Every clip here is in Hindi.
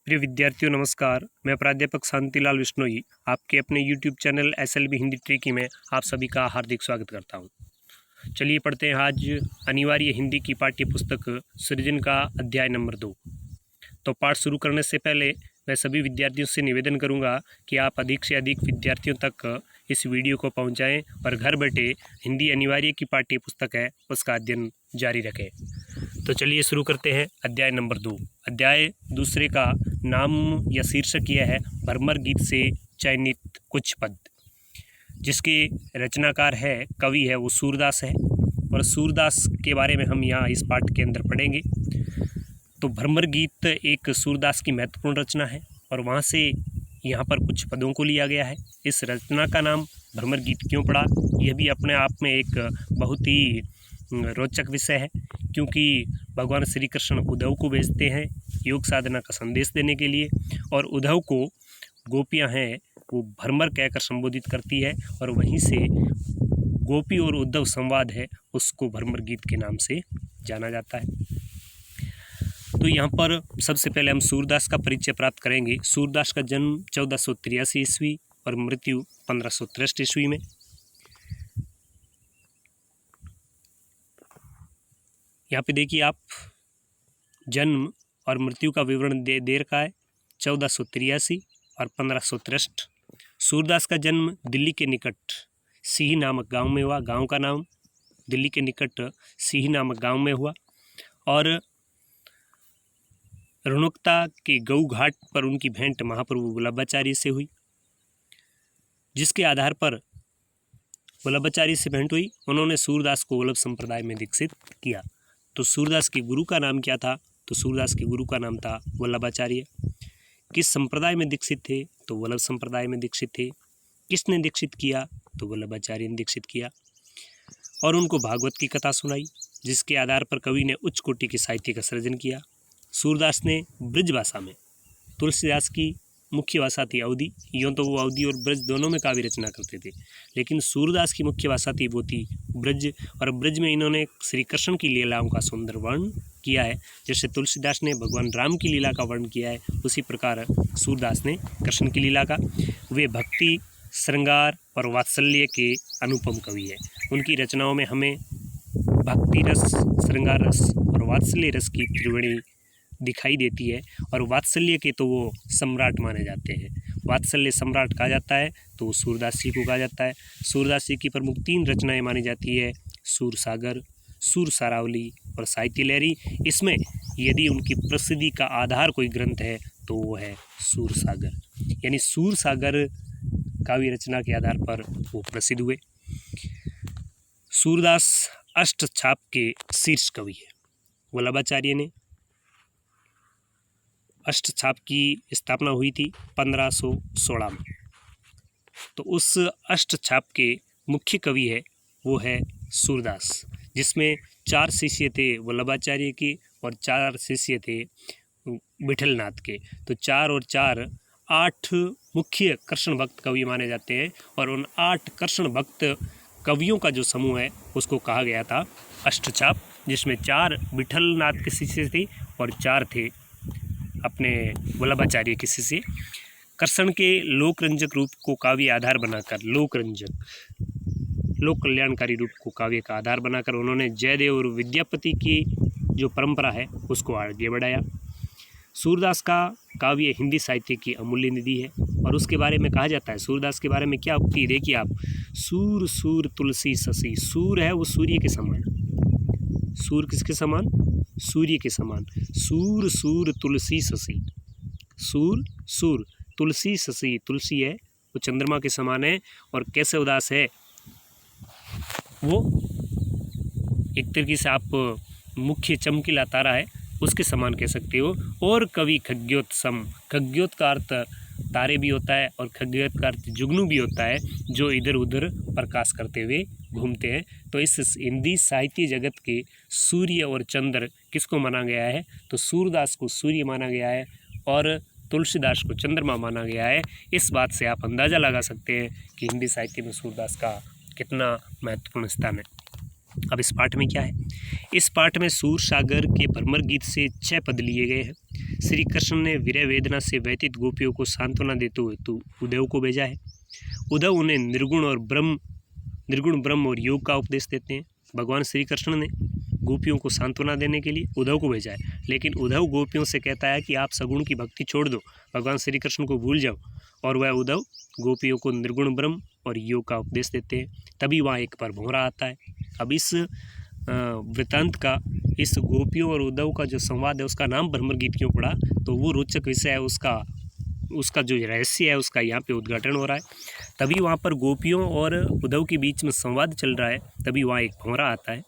प्रिय विद्यार्थियों नमस्कार। मैं प्राध्यापक शांतिलाल विश्नोई आपके अपने YouTube channel SLB Hindi tricky में आप सभी का हार्दिक स्वागत करता हूं। चलिए पढ़ते हैं आज अनिवार्य हिंदी की पाठ्य पुस्तक सृजन का अध्याय नंबर 2। तो पाठ शुरू करने से पहले मैं सभी विद्यार्थियों से निवेदन करूंगा कि आप अधिक से अधिक विद्यार्थियों तक इस वीडियो को पहुंचाएं और घर बैठे हिंदी अनिवार्य की पाठ्य पुस्तक है उसका अध्ययन जारी रखें। तो चलिए शुरू करते हैं अध्याय नंबर 2। अध्याय दूसरे का नाम या शीर्षक यह है भ्रमर गीत से चयनित कुछ पद, जिसके रचनाकार है कवि है वो सूरदास है और सूरदास के बारे में हम यहाँ इस पाठ के अंदर पढ़ेंगे। तो भ्रमर गीत एक सूरदास की महत्वपूर्ण रचना है और वहाँ से यहाँ पर कुछ पदों को लिया गया है। इस रचना का नाम भ्रमर गीत क्यों पड़ा, यह भी अपने आप में एक बहुत ही रोचक विषय है, क्योंकि भगवान श्री कृष्ण उद्धव को भेजते हैं योग साधना का संदेश देने के लिए और उद्धव को गोपियाँ हैं वो भ्रमर कहकर संबोधित करती है और वहीं से गोपी और उद्धव संवाद है उसको भ्रमर गीत के नाम से जाना जाता है। तो यहाँ पर सबसे पहले हम सूरदास का परिचय प्राप्त करेंगे। सूरदास का जन्म 1483 ईस्वी और मृत्यु 1563 ईस्वी में। यहाँ पे देखिए आप जन्म और मृत्यु का विवरण दे रखा है 1483 और 1563। सूरदास का जन्म दिल्ली के निकट सीही नामक गांव में हुआ। गांव का नाम दिल्ली के निकट सीही नामक गांव में हुआ और रुणुकता के गऊ घाट पर उनकी भेंट महाप्रभु वल्लभाचार्य से हुई, जिसके आधार पर वल्लभाचार्य से भेंट हुई। उन्होंने सूरदास को वल्लभ संप्रदाय में दीक्षित किया। तो सूरदास के गुरु का नाम क्या था? तो सूरदास के गुरु का नाम था वल्लभाचार्य। किस संप्रदाय में दीक्षित थे? तो वल्लभ संप्रदाय में दीक्षित थे। किसने दीक्षित किया? तो वल्लभाचार्य ने दीक्षित किया और उनको भागवत की कथा सुनाई, जिसके आधार पर कवि ने उच्च कोटि के साहित्य का सृजन किया। सूरदास ने ब्रज भाषा में, तुलसीदास की मुख्य भाषा थी अवधी, यूँ तो वो अवधी और ब्रज दोनों में काव्य रचना करते थे, लेकिन सूरदास की मुख्य भाषा थी वो थी ब्रज, और ब्रज में इन्होंने श्री कृष्ण की लीलाओं का सुंदर वर्णन किया है। जैसे तुलसीदास ने भगवान राम की लीला का वर्णन किया है, उसी प्रकार सूरदास ने कृष्ण की लीला का। वे भक्ति, श्रृंगार और वात्सल्य के अनुपम कवि है। उनकी रचनाओं में हमें भक्ति रस, श्रृंगार रस और वात्सल्य रस की त्रिवेणी दिखाई देती है और वात्सल्य के तो वो सम्राट माने जाते हैं। वात्सल्य सम्राट कहा जाता है तो वो सूरदास जी को कहा जाता है। सूरदास जी की प्रमुख 3 रचनाएं मानी जाती है, सूर सागर, सूर सारावली और साहित्य लहरी। इसमें यदि उनकी प्रसिद्धि का आधार कोई ग्रंथ है तो वो है सूर सागर, यानी सूर सागर काव्य रचना के आधार पर वो प्रसिद्ध हुए। सूरदास अष्टछाप के शीर्ष कवि है। वल्लभाचार्य ने अष्टछाप की स्थापना हुई थी 1516 में। तो उस अष्टछाप के मुख्य कवि है वो है सूरदास, जिसमें 4 शिष्य थे वल्लभाचार्य के और 4 शिष्य थे विठलनाथ के। तो 4 और 4 8 मुख्य कृष्ण भक्त कवि माने जाते हैं और उन 8 कृष्ण भक्त कवियों का जो समूह है उसको कहा गया था अष्टछाप, जिसमें 4 विठलनाथ के शिष्य थे और 4 थे अपने वल्लभाचार्य के शिष्य। कृष्ण के लोकरंजक रूप को काव्य आधार बनाकर, लोक कल्याणकारी रूप को काव्य का आधार बनाकर उन्होंने जयदेव और विद्यापति की जो परंपरा है उसको आगे बढ़ाया। सूरदास का काव्य हिंदी साहित्य की अमूल्य निधि है और उसके बारे में कहा जाता है, सूरदास के बारे में क्या उक्ति, देखिए आप, सूर सूर तुलसी शशि। सूर है वो सूर्य के समान। सूर किसके समान? सूर्य के समान। सूर सूर तुलसी शशि। सूर सूर तुलसी शशि, तुलसी है वो चंद्रमा के समान है और कैसे उदास है वो एक तरीके से आप मुख्य चमकीला तारा है उसके समान कह सकते हो। और कवि खग्योत सम, खग्योत का अर्थ तारे भी होता है और खग्योत का अर्थ जुगनू भी होता है, जो इधर उधर प्रकाश करते हुए घूमते हैं। तो इस हिंदी साहित्य जगत के सूर्य और चंद्र किसको माना गया है? तो सूरदास को सूर्य माना गया है और तुलसीदास को चंद्रमा माना गया है। इस बात से आप अंदाज़ा लगा सकते हैं कि हिंदी साहित्य में सूरदास का कितना महत्वपूर्ण स्थान है। अब इस पाठ में क्या है? इस पाठ में सूर सागर के भ्रमर गीत से 6 पद लिए गए हैं। श्री कृष्ण ने विरह वेदना से व्यतीत गोपियों को सांत्वना देते हुए तो उद्धव को भेजा है। उद्धव उन्हें निर्गुण ब्रह्म और योग का उपदेश देते हैं। भगवान श्री कृष्ण ने गोपियों को सांत्वना देने के लिए उद्धव को भेजा है, लेकिन उद्धव गोपियों से कहता है कि आप सगुण की भक्ति छोड़ दो, भगवान श्री कृष्ण को भूल जाओ, और वह उद्धव गोपियों को निर्गुण ब्रह्म और योग का उपदेश देते हैं। तभी वहाँ एक पर भंवरा आता है। अब इस वृत्तांत का, इस गोपियों और उद्धव का जो संवाद है उसका नाम भ्रमर गीत क्यों पड़ा, तो वो रोचक विषय है, उसका जो रहस्य है उसका यहाँ पे उद्घाटन हो रहा है। तभी वहाँ पर गोपियों और उद्धव के बीच में संवाद चल रहा है, तभी वहाँ एक भंवरा आता है।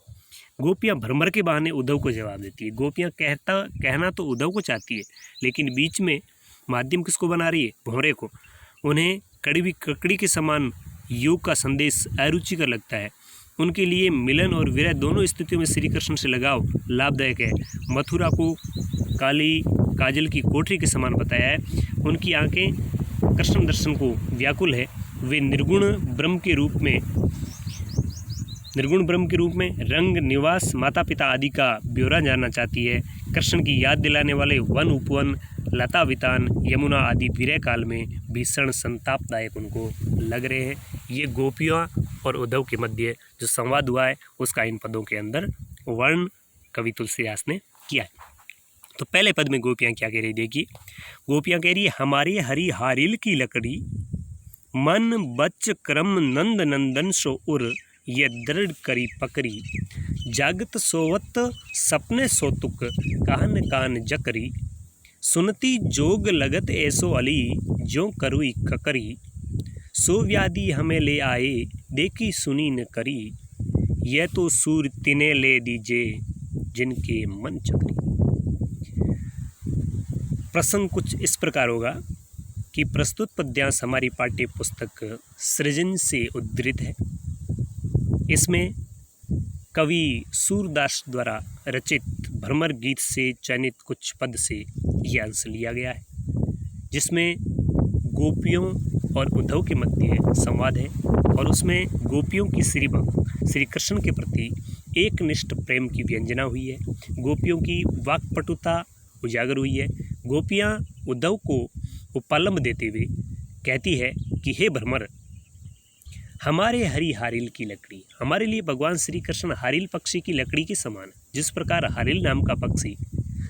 गोपियाँ भ्रमर के बहाने उद्धव को जवाब देती है। गोपियाँ कहना तो उद्धव को चाहती है, लेकिन बीच में माध्यम किसको बना रही है? भंवरे को। उन्हें कड़वी ककड़ी के समान योग का संदेश अरुचिकर लगता है। उनके लिए मिलन और विरह दोनों स्थितियों में श्री कृष्ण से लगाव लाभदायक है। मथुरा को काली काजल की कोठरी के समान बताया है। उनकी आंखें कृष्ण दर्शन को व्याकुल है। वे निर्गुण ब्रह्म के रूप में रंग निवास माता पिता आदि का ब्यौरा जानना चाहती है। कृष्ण की याद दिलाने वाले वन उपवन लता वितान यमुना आदि विरह काल में भीषण संतापदायक उनको लग रहे हैं। ये गोपियाँ और उद्धव के मध्य जो संवाद हुआ है उसका इन पदों के अंदर वर्ण कवि तुलसीदास ने किया है। तो पहले पद में गोपियाँ क्या कह रही, देखिए गोपियाँ कह रही है, हमारे हरि हारिल की लकड़ी मन बच क्रम नंद नंदन सो उर ये दृढ़ करी पकड़ी जागत सोवत सपने सोतुक कान कान जकरी सुनती जोग लगत ऐसो अली जो करुई ककरी सो व्याधि हमें ले आए देखी सुनी न करी यह तो सूर तिने ले दीजे जिनके मन चकरी। प्रसंग कुछ इस प्रकार होगा कि प्रस्तुत पद्यांश हमारी पाठ्य पुस्तक सृजन से उद्धृत है। इसमें कवि सूरदास द्वारा रचित भ्रमर गीत से चयनित कुछ पद से यह अंश लिया गया है, जिसमें गोपियों और उद्धव के मध्य संवाद है और उसमें गोपियों की श्री कृष्ण के प्रति एकनिष्ठ प्रेम की व्यंजना हुई है। गोपियों की वाक्पटुता उजागर हुई है। गोपियाँ उद्धव को उपलम्ब देते हुए कहती है कि हे भ्रमर, हमारे हरि हारिल की लकड़ी, हमारे लिए भगवान श्री कृष्ण हारिल पक्षी की लकड़ी के समान। जिस प्रकार हारिल नाम का पक्षी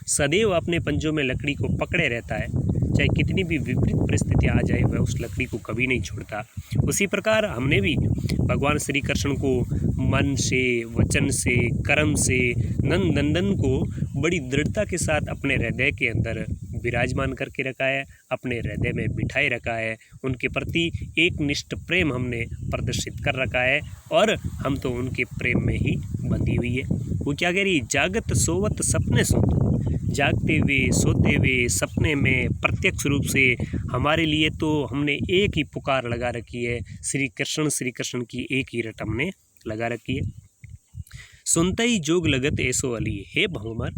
सदैव अपने पंजों में लकड़ी को पकड़े रहता है, चाहे कितनी भी विपरीत परिस्थितियाँ आ जाए वह उस लकड़ी को कभी नहीं छोड़ता, उसी प्रकार हमने भी भगवान श्री कृष्ण को मन से, वचन से, कर्म से, नंद नंदन को बड़ी दृढ़ता के साथ अपने हृदय के अंदर विराजमान करके रखा है, अपने हृदय में बिठाए रखा है। उनके प्रति एक निष्ठ प्रेम हमने प्रदर्शित कर रखा है और हम तो उनके प्रेम में ही बंधी हुई है। वो क्या कह रही, जागत सोवत सपने सोत, जागते हुए सोते हुए सपने में प्रत्यक्ष रूप से हमारे लिए तो हमने एक ही पुकार लगा रखी है, श्री कृष्ण की एक ही रट हमने लगा रखी है। सुनते ही जोग लगत ऐसो अली, हे भंवर,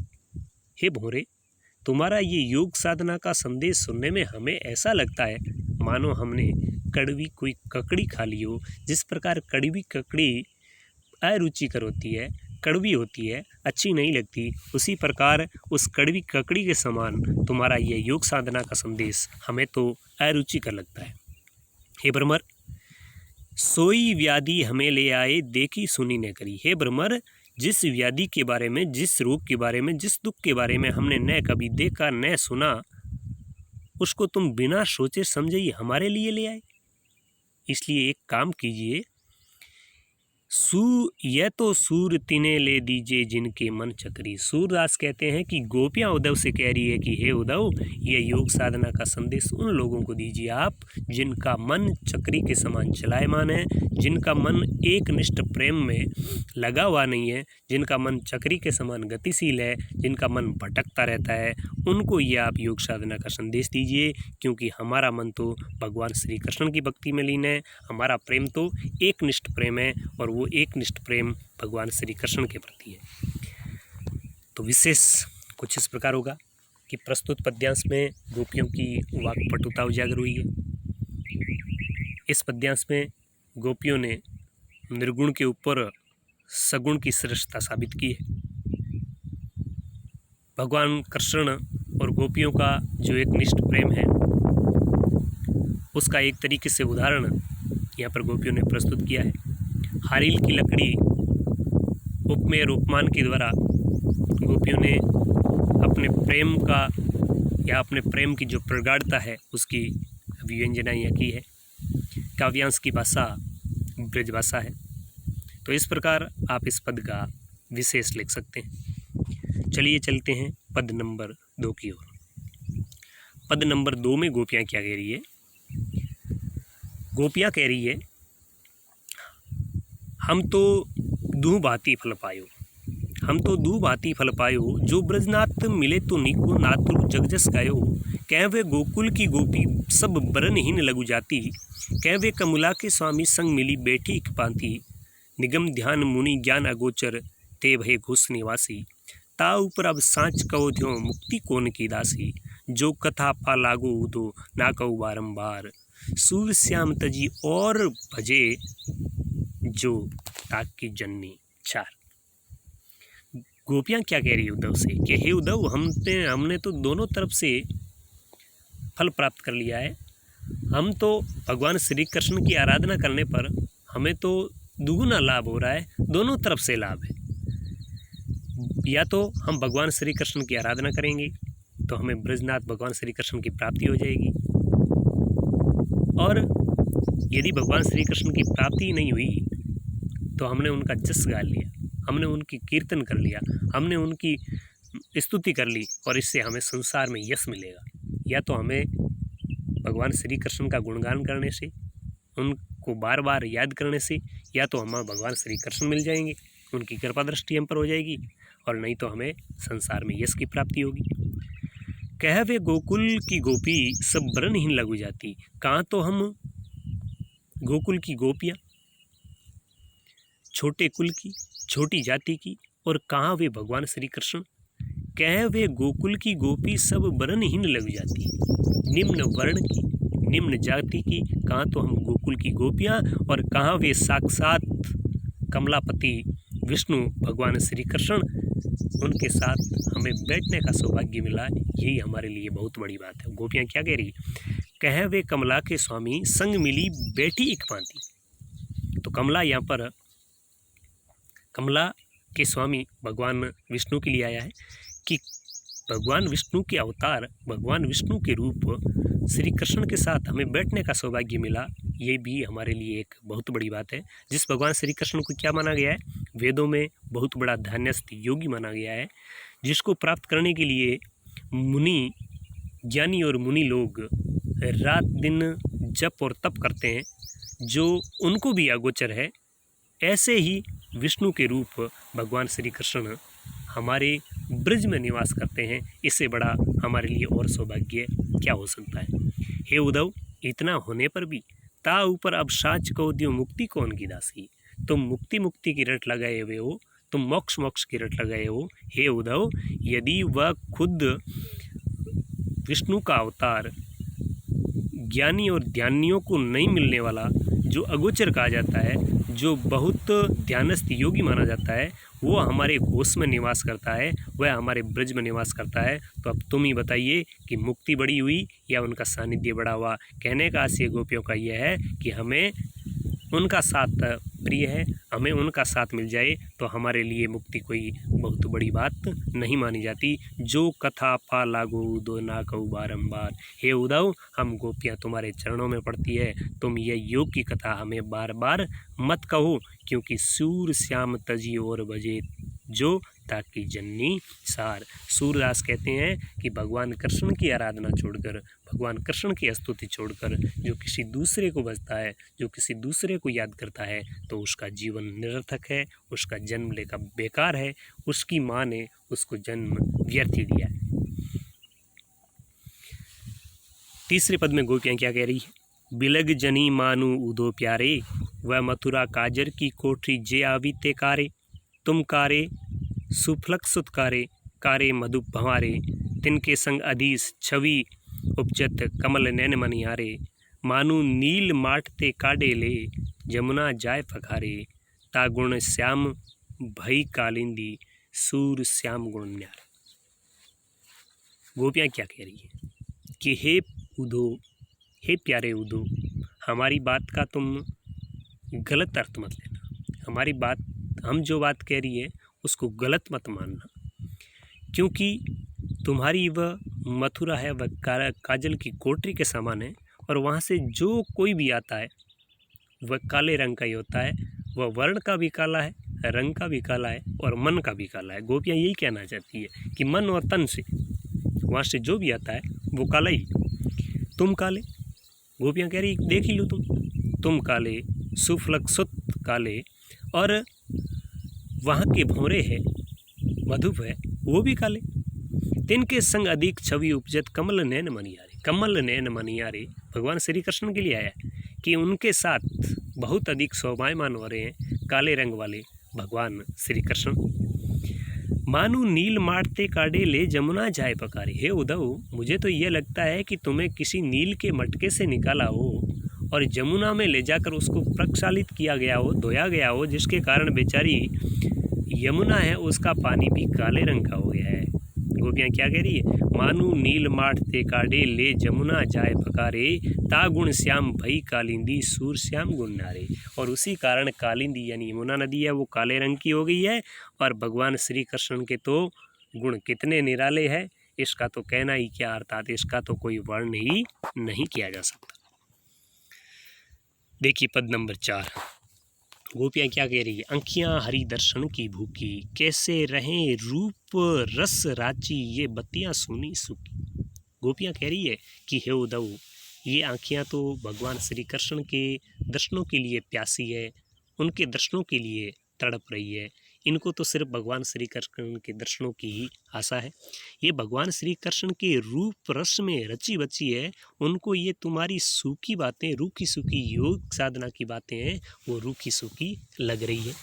हे भोरे, तुम्हारा ये योग साधना का संदेश सुनने में हमें ऐसा लगता है मानो हमने कड़वी कोई ककड़ी खा ली हो। जिस प्रकार कड़वी ककड़ी अरुचिकर होती है, कड़वी होती है, अच्छी नहीं लगती, उसी प्रकार उस कड़वी ककड़ी के समान तुम्हारा ये योग साधना का संदेश हमें तो अरुचिकर लगता है। हे भ्रमर, सोई व्याधि हमें ले आए देखी सुनी न करी। हे भ्रमर, जिस व्याधि के बारे में, जिस रोग के बारे में, जिस दुख के बारे में हमने न कभी देखा न सुना, उसको तुम बिना सोचे समझे ही हमारे लिए ले आए। इसलिए एक काम कीजिए, यह तो सूर तिने ले दीजिए जिनके मन चकरी। सूरदास कहते हैं कि गोपियाँ उद्धव से कह रही है कि हे उद्धव, ये योग साधना का संदेश उन लोगों को दीजिए आप जिनका मन चक्री के समान चलायमान है, जिनका मन एक निष्ठ प्रेम में लगा हुआ नहीं है, जिनका मन चक्री के समान गतिशील है, जिनका मन भटकता रहता है, उनको ये आप योग साधना का संदेश दीजिए। क्योंकि हमारा मन तो भगवान श्री कृष्ण की भक्ति में लीन है, हमारा प्रेम तो एक निष्ठ प्रेम है और वो एक निष्ठ प्रेम भगवान श्री कृष्ण के प्रति है। तो विशेष कुछ इस प्रकार होगा कि प्रस्तुत पद्यांश में गोपियों की वाक्पटुता उजागर हुई है। इस पद्यांश में गोपियों ने निर्गुण के ऊपर सगुण की श्रेष्ठता साबित की है। भगवान कृष्ण और गोपियों का जो एक निष्ठ प्रेम है उसका एक तरीके से उदाहरण यहाँ पर गोपियों ने प्रस्तुत किया है। हारील की लकड़ी उपमेय और उपमान के द्वारा गोपियों ने अपने प्रेम का या अपने प्रेम की जो प्रगाढ़ता है उसकी अभिव्यंजना यहाँ की है। काव्यांश की भाषा ब्रज भाषा है। तो इस प्रकार आप इस पद का विशेष लिख सकते हैं। चलिए चलते हैं पद नंबर 2 की ओर। पद नंबर 2 में गोपियाँ क्या कह रही है? गोपियाँ कह रही है, हम तो दू भांति फल पायो, हम तो दू भांति फल पायो, जो ब्रजनाथ मिले तो निको नातुर जगजस गायो। कह वे गोकुल की गोपी सब बरनहीन लगु जाती, कह वे कमला के स्वामी संग मिली बैठी एक पांति। निगम ध्यान मुनि ज्ञान अगोचर, ते भय घुस निवासी। ता ऊपर अब सांच कहो ध्यो मुक्ति कौन की दासी। जो कथा पा लागो उदो ना कहू बारंबार, सूर श्याम तजी और भजे जो ताक की जननी चार। गोपियाँ क्या कह रही है उद्धव से कि हे उद्धव, हमने तो दोनों तरफ से फल प्राप्त कर लिया है। हम तो भगवान श्री कृष्ण की आराधना करने पर हमें तो दुगुना लाभ हो रहा है, दोनों तरफ से लाभ है। या तो हम भगवान श्री कृष्ण की आराधना करेंगे तो हमें ब्रजनाथ भगवान श्री कृष्ण की प्राप्ति हो जाएगी, और यदि भगवान श्री कृष्ण की प्राप्ति नहीं हुई तो हमने उनका जस गा लिया, हमने उनकी कीर्तन कर लिया, हमने उनकी स्तुति कर ली, और इससे हमें संसार में यश मिलेगा। या तो हमें भगवान श्री कृष्ण का गुणगान करने से, उनको बार बार याद करने से, या तो हमें भगवान श्री कृष्ण मिल जाएंगे, उनकी कृपा दृष्टि हम पर हो जाएगी, और नहीं तो हमें संसार में यश की प्राप्ति होगी। कह वे गोकुल की गोपी सब बरनहीन लगु जाती। कहाँ तो हम गोकुल की गोपियाँ, छोटे कुल की, छोटी जाति की, और कहाँ वे भगवान श्री कृष्ण। कह वे गोकुल की गोपी सब बरनहीन लग जाती, निम्न वर्ण की, निम्न जाति की। कहाँ तो हम गोकुल की गोपियाँ, और कहाँ वे साक्षात कमलापति विष्णु भगवान श्री कृष्ण, उनके साथ हमें बैठने का सौभाग्य मिला। यही हमारे लिए बहुत बड़ी बात है। गोपियाँ क्या कह रही? कह वे कमला के स्वामी संग मिली बैठी एक पांति। तो कमला यहाँ पर कमला के स्वामी भगवान विष्णु के लिए आया है कि भगवान विष्णु के अवतार, भगवान विष्णु के रूप श्री कृष्ण के साथ हमें बैठने का सौभाग्य मिला। ये भी हमारे लिए एक बहुत बड़ी बात है। जिस भगवान श्री कृष्ण को क्या माना गया है? वेदों में बहुत बड़ा ध्यानस्थ योगी माना गया है, जिसको प्राप्त करने के लिए मुनि, ज्ञानी और मुनि लोग रात दिन जप और तप करते हैं, जो उनको भी अगोचर है। ऐसे ही विष्णु के रूप भगवान श्री कृष्ण हमारे ब्रज में निवास करते हैं। इससे बड़ा हमारे लिए और सौभाग्य क्या हो सकता है? हे उद्धव, इतना होने पर भी ता ऊपर अब साच को दियो मुक्ति कौन की दासी। तुम मुक्ति की रट लगाए हुए हो, तुम मोक्ष की रट लगाए हो। हे उद्धव, यदि वह खुद विष्णु का अवतार, ज्ञानी और ध्यानियों को नहीं मिलने वाला, जो अगोचर कहा जाता है, जो बहुत ध्यानस्थ योगी माना जाता है, वो हमारे गोश में निवास करता है, वह हमारे ब्रज में निवास करता है, तो अब तुम ही बताइए कि मुक्ति बड़ी हुई या उनका सानिध्य बड़ा हुआ। कहने का आशय गोपियों का यह है कि हमें उनका साथ प्रिय है, हमें उनका साथ मिल जाए तो हमारे लिए मुक्ति कोई बहुत बड़ी बात नहीं मानी जाती। जो कथा पा लागो दो ना कहू बारंबार। हे उद्धव, हम गोपियाँ तुम्हारे चरणों में पड़ती है, तुम ये योग की कथा हमें बार बार मत कहो, क्योंकि सूर श्याम तजी और बजे जो ताकि जननी सार। सूरदास कहते हैं कि भगवान कृष्ण की आराधना छोड़कर, भगवान कृष्ण की स्तुति छोड़कर जो किसी दूसरे को भजता है, जो किसी दूसरे को याद करता है, तो उसका जीवन निरर्थक है, उसका जन्म लेकर बेकार है, उसकी माँ ने उसको जन्म व्यर्थ ही दिया है। तीसरे पद में गोपियाँ क्या कह रही है? बिलग जनी मानू उदो प्यारे, वह मथुरा काजर की कोठरी जे आवी ते कारे। तुम कारे सुफलक सुतकारे, कारे मधु भंवारे। तिनके संग अधीस छवि उपजत कमल नैन मनियारे। मानु नील माटते काडे ले, जमुना जाय फखारे। तागुण श्याम भई कालिंदी सूर श्याम गुण न्यारे। गोपियाँ क्या कह रही है कि हे उद्धव, हे प्यारे उद्धव, हमारी बात का तुम गलत अर्थ मत लेना, हमारी बात, हम जो बात कह रही है उसको गलत मत मानना, क्योंकि तुम्हारी वह मथुरा है वह काजल की कोठरी के समान है, और वहाँ से जो कोई भी आता है वह काले रंग का ही होता है, वह वर्ण का भी काला है, रंग का भी काला है, और मन का भी काला है। गोपियाँ यही कहना चाहती है कि मन और तन से वहाँ से जो भी आता है वो काला ही। तुम काले, गोपियाँ कह रही देख ही लो, तुम काले, सुफलक सुत काले, और वहाँ के भौरे है मधुप है वो भी काले। तिनके संग अधिक छवि उपजत कमल नैन मनियारे। कमल नैन मनियारे भगवान श्री कृष्ण के लिए आया कि उनके साथ बहुत अधिक शोभायमान हो रहे हैं काले रंग वाले भगवान श्री कृष्ण। मानो नील माटते काढ़े ले जमुना जाए पकारे। हे उद्धव, मुझे तो यह लगता है कि तुम्हें किसी नील के मटके से निकाला हो और जमुना में ले जाकर उसको प्रक्षालित किया गया हो, धोया गया हो, जिसके कारण बेचारी यमुना है उसका पानी भी काले रंग का हो गया है। गोपियाँ क्या कह रही है, मानू नील माठ ते काढ़े ले जमुना जाए पकारे, ता गुण श्याम भई कालिंदी सूर श्याम गुण नारे। और उसी कारण कालिंदी यानी यमुना नदी है वो काले रंग की हो गई है, और भगवान श्री कृष्ण के तो गुण कितने निराले हैं इसका तो कहना ही क्या, अर्थात इसका तो कोई वर्ण ही नहीं किया जा सकता। देखिए पद नंबर 4, गोपियाँ क्या कह रही है, अंखियाँ हरि दर्शन की भूखी, कैसे रहें रूप रस राची, ये बत्तियाँ सुनी सुखी। गोपियाँ कह रही है कि हे उद्धव, ये आँखियाँ तो भगवान श्री कृष्ण के दर्शनों के लिए प्यासी है, उनके दर्शनों के लिए तड़प रही है, इनको तो सिर्फ भगवान श्री कृष्ण के दर्शनों की ही आशा है। ये भगवान श्री कृष्ण के रूप रस में रची बची है, उनको ये तुम्हारी सूखी बातें, रूखी सूखी योग साधना की बातें हैं वो रूखी सूखी लग रही है।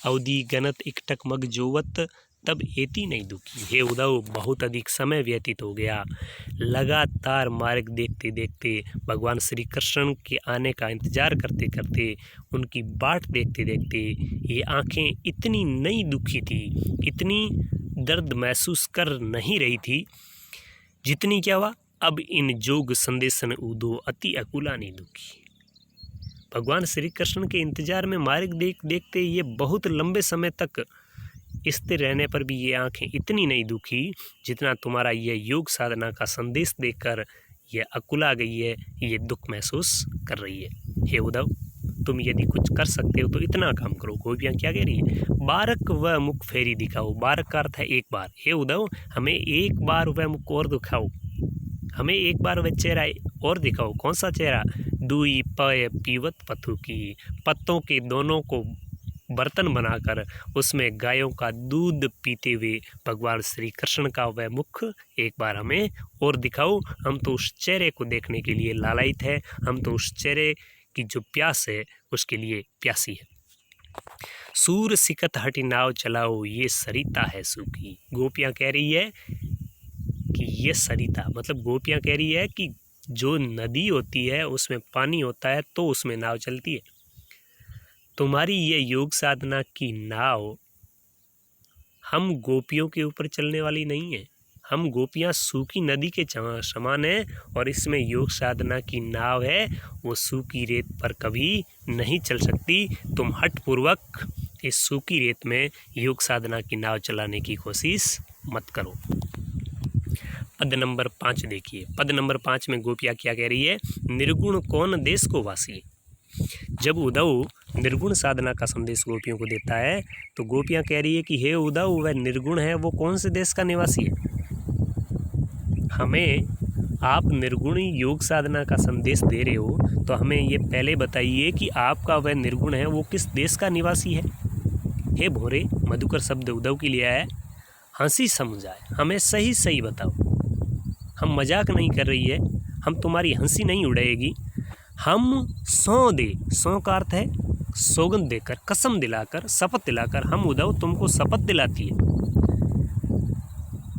अवधि गणत इकटक मग जोवत तब एती नहीं दुखी। हे उद्धव, बहुत अधिक समय व्यतीत हो गया, लगातार मार्ग देखते देखते, भगवान श्री कृष्ण के आने का इंतजार करते करते, उनकी बाट देखते देखते ये आँखें इतनी नहीं दुखी थी, इतनी दर्द महसूस कर नहीं रही थी जितनी क्या हुआ, अब इन जोग संदेशन उदो अति अकुला नहीं दुखी। भगवान श्री कृष्ण के इंतजार में मार्ग देख देखते ये बहुत लंबे समय तक स्थिर रहने पर भी ये आँखें इतनी नहीं दुखी जितना तुम्हारा ये योग साधना का संदेश देखकर ये अकुला गई है, ये दुख महसूस कर रही है। हे उद्धव, तुम यदि कुछ कर सकते हो तो इतना काम करो। गोपियाँ क्या कह रही है, बारक व मुख फेरी दिखाओ। बारक का अर्थ है एक बार। हे उद्धव, हमें एक बार वह मुख और दिखाओ, हमें एक बार वह चेहरा और दिखाओ। कौन सा चेहरा, दुई पय पीवत पथु की, पत्तों के दोनों को बर्तन बनाकर उसमें गायों का दूध पीते हुए भगवान श्री कृष्ण का वह मुख एक बार हमें और दिखाओ। हम तो उस चेहरे को देखने के लिए लालायित है, हम तो उस चेहरे की जो प्यास है उसके लिए प्यासी है। सूर सिकत हटी नाव चलाओ, ये सरिता है सूखी। गोपियाँ कह रही है कि ये सरिता, मतलब गोपियाँ कह रही है कि जो नदी होती है उसमें पानी होता है तो उसमें नाव चलती है। तुम्हारी ये योग साधना की नाव हम गोपियों के ऊपर चलने वाली नहीं है, हम गोपियाँ सूखी नदी के समान है, और इसमें योग साधना की नाव है वो सूखी रेत पर कभी नहीं चल सकती। तुम हठपूर्वक इस सूखी रेत में योग साधना की नाव चलाने की कोशिश मत करो। पद नंबर 5 देखिए, पद नंबर 5 में गोपियाँ क्या कह रही है, निर्गुण कौन देश को वासी। जब उद्धव निर्गुण साधना का संदेश गोपियों को देता है तो गोपियाँ कह रही है कि हे उद्धव, वह निर्गुण है वो कौन से देश का निवासी है। हमें आप निर्गुण योग साधना का संदेश दे रहे हो तो हमें ये पहले बताइए कि आपका वह निर्गुण है वो किस देश का निवासी है। हे भोरे, मधुकर शब्द उद्धव के लिए आया, हंसी समझाए, हमें सही सही बताओ। हम मजाक नहीं कर रही है, हम तुम्हारी हंसी नहीं उड़ाएगी। हम सौ दे, सौ का अर्थ है सौगंध देकर, कसम दिलाकर, शपथ दिलाकर, हम उद्धव तुमको शपथ दिलाती है,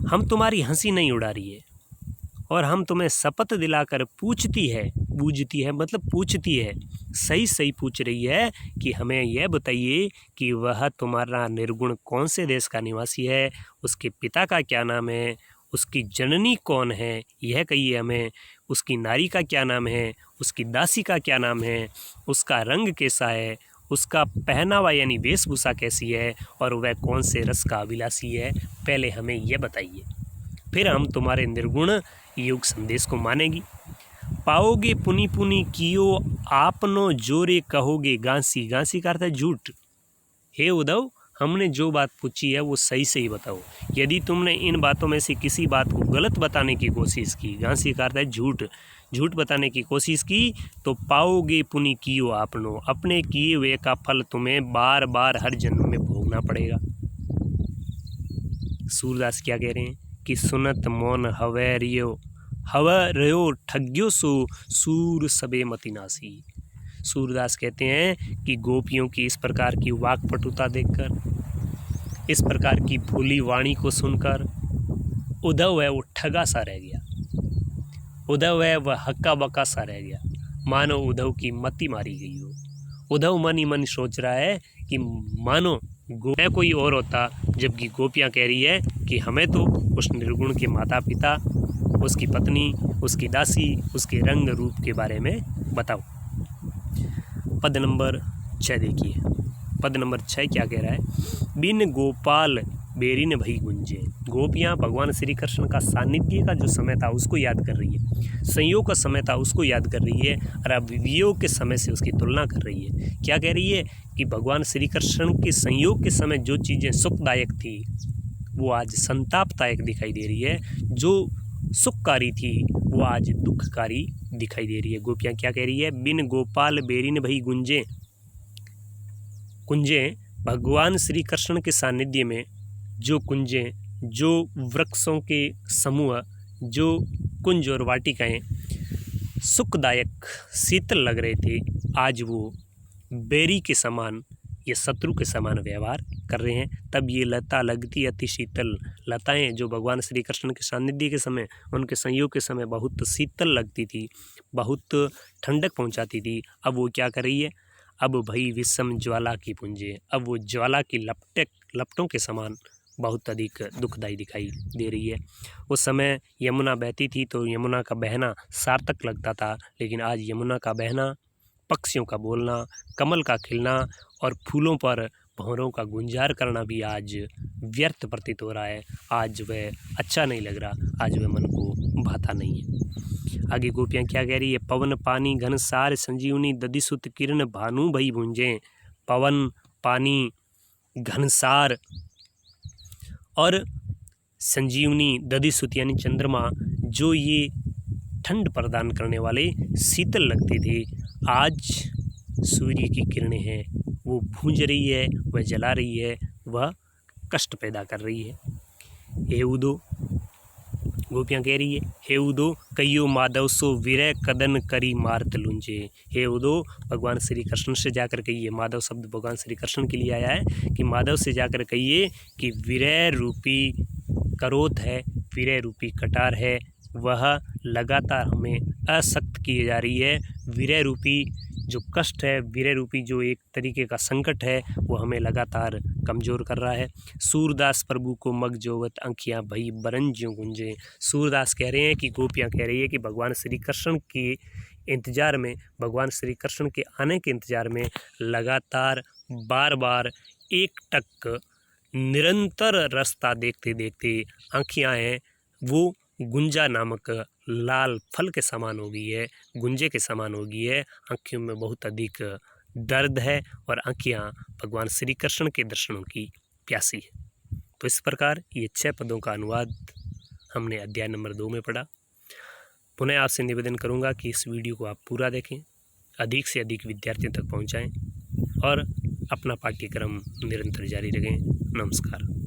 हम तुम्हारी हंसी नहीं उड़ा रही है। और हम तुम्हें शपथ दिलाकर पूछती है मतलब पूछती है, सही सही पूछ रही है कि हमें यह बताइए कि वह तुम्हारा निर्गुण कौन से देश का निवासी है, उसके पिता का क्या नाम है, उसकी जननी कौन है यह कहिए हमें, उसकी नारी का क्या नाम है, उसकी दासी का क्या नाम है, उसका रंग कैसा है, उसका पहनावा यानी वेशभूषा कैसी है, और वह कौन से रस का अभिलाषी है, पहले हमें यह बताइए, फिर हम तुम्हारे निर्गुण युग संदेश को मानेगी। पाओगे पुनि पुनि कियो आपनो जोरे कहोगे गांसी, गांसी का अर्थ है झूठ। हे उद्धव, हमने जो बात पूछी है वो सही से ही बताओ, यदि तुमने इन बातों में से किसी बात को गलत बताने की कोशिश की, गांसी का अर्थ है झूठ, झूठ बताने की कोशिश की, तो पाओगे पुनि कियो आपनो, अपने किए हुए का फल तुम्हें बार बार हर जन्म में भोगना पड़ेगा। सूरदास क्या कह रहे हैं कि सुनत मौन हवरयो ठग्यो सो सूर सबे मतिनासी। सूरदास कहते हैं कि गोपियों की इस प्रकार की वाक्पटुता देखकर, इस प्रकार की भोली वाणी को सुनकर उद्धव है वो ठगा सा रह गया, उद्धव है वह हक्का बक्का सा रह गया, मानो उद्धव की मति मारी गई हो। उद्धव मन ही मन सोच रहा है कि मानो मैं कोई और होता, जबकि गोपियाँ कह रही है कि हमें तो उस निर्गुण के माता पिता, उसकी पत्नी, उसकी दासी, उसके रंग रूप के बारे में बताओ। पद नंबर 6 देखिए, पद नंबर 6 क्या कह रहा है, बिन गोपाल बेरिन भई गुंजे। गोपियाँ भगवान श्री कृष्ण का सानिध्य का जो समय था उसको याद कर रही है, संयोग का समय था उसको याद कर रही है, और अब वियोग के समय से उसकी तुलना कर रही है। क्या कह रही है कि भगवान श्री कृष्ण के संयोग के समय जो चीज़ें सुखदायक थी वो आज संतापदायक दिखाई दे रही है, जो सुखकारी थी वो आज दुखकारी दिखाई दे रही है। गोपियाँ क्या कह रही है, बिन गोपाल बेरिन भई गुंजे, कुंजें भगवान श्री कृष्ण के सानिध्य में जो कुंजें, जो वृक्षों के समूह, जो कुंज और वाटिकाएं सुखदायक शीतल लग रहे थे, आज वो बेरी के समान या शत्रु के समान व्यवहार कर रहे हैं। तब ये लता लगती अति शीतल, लताएं जो भगवान श्री कृष्ण के सानिध्य के समय, उनके संयोग के समय बहुत शीतल लगती थी, बहुत ठंडक पहुंचाती थी, अब वो क्या कर रही है, अब भई विषम ज्वाला की पुंजे, अब वो ज्वाला की लपटों के समान बहुत अधिक दुखदायी दिखाई दे रही है। उस समय यमुना बहती थी तो यमुना का बहना सार्थक लगता था, लेकिन आज यमुना का बहना, पक्षियों का बोलना, कमल का खिलना और फूलों पर भंवरों का गुंजार करना भी आज व्यर्थ प्रतीत हो रहा है। आज वह अच्छा नहीं लग रहा, आज वह मन को भाता नहीं है। आगे गोपियाँ क्या कह रही है, पवन पानी घनसार संजीवनी दधिसुत किरण भानु भई भुंजे। पवन पानी घनसार और संजीवनी दधिसुत यानी चंद्रमा, जो ये ठंड प्रदान करने वाले शीतल लगते थे, आज सूर्य की किरणें हैं वो भूंज रही है, वह जला रही है, वह कष्ट पैदा कर रही है। हे उदो, गोपियाँ कह रही है, हे उदो कहियो माधव सो विरह कदन करी मारत लुंजे। हे उदो, भगवान श्री कृष्ण से जाकर कहिए, माधव शब्द भगवान श्री कृष्ण के लिए आया है कि माधव से जाकर कहिए कि विरह रूपी करोत है, विरह रूपी कटार है, वह लगातार हमें असक्त किए जा रही है। विरह रूपी जो कष्ट है, विरह रूपी जो एक तरीके का संकट है, वो हमें लगातार कमज़ोर कर रहा है। सूरदास प्रभु को मग जोवत आँखियाँ भई बरन ज्यों गुंजे। सूरदास कह रहे हैं कि गोपियाँ कह रही है कि भगवान श्री कृष्ण के इंतज़ार में, भगवान श्री कृष्ण के आने के इंतज़ार में लगातार बार बार एक टक निरंतर रास्ता देखते देखते आँखियाँ हैं वो गुंजा नामक लाल फल के समान हो गई है, गुंजे के समान हो गई है। आँखियों में बहुत अधिक दर्द है और आँखियाँ भगवान श्री कृष्ण के दर्शनों की प्यासी है। तो इस प्रकार ये 6 पदों का अनुवाद हमने अध्याय नंबर 2 में पढ़ा। पुनः आपसे निवेदन करूँगा कि इस वीडियो को आप पूरा देखें, अधिक से अधिक विद्यार्थियों तक पहुँचाएँ और अपना पाठ्यक्रम निरंतर जारी रखें। नमस्कार।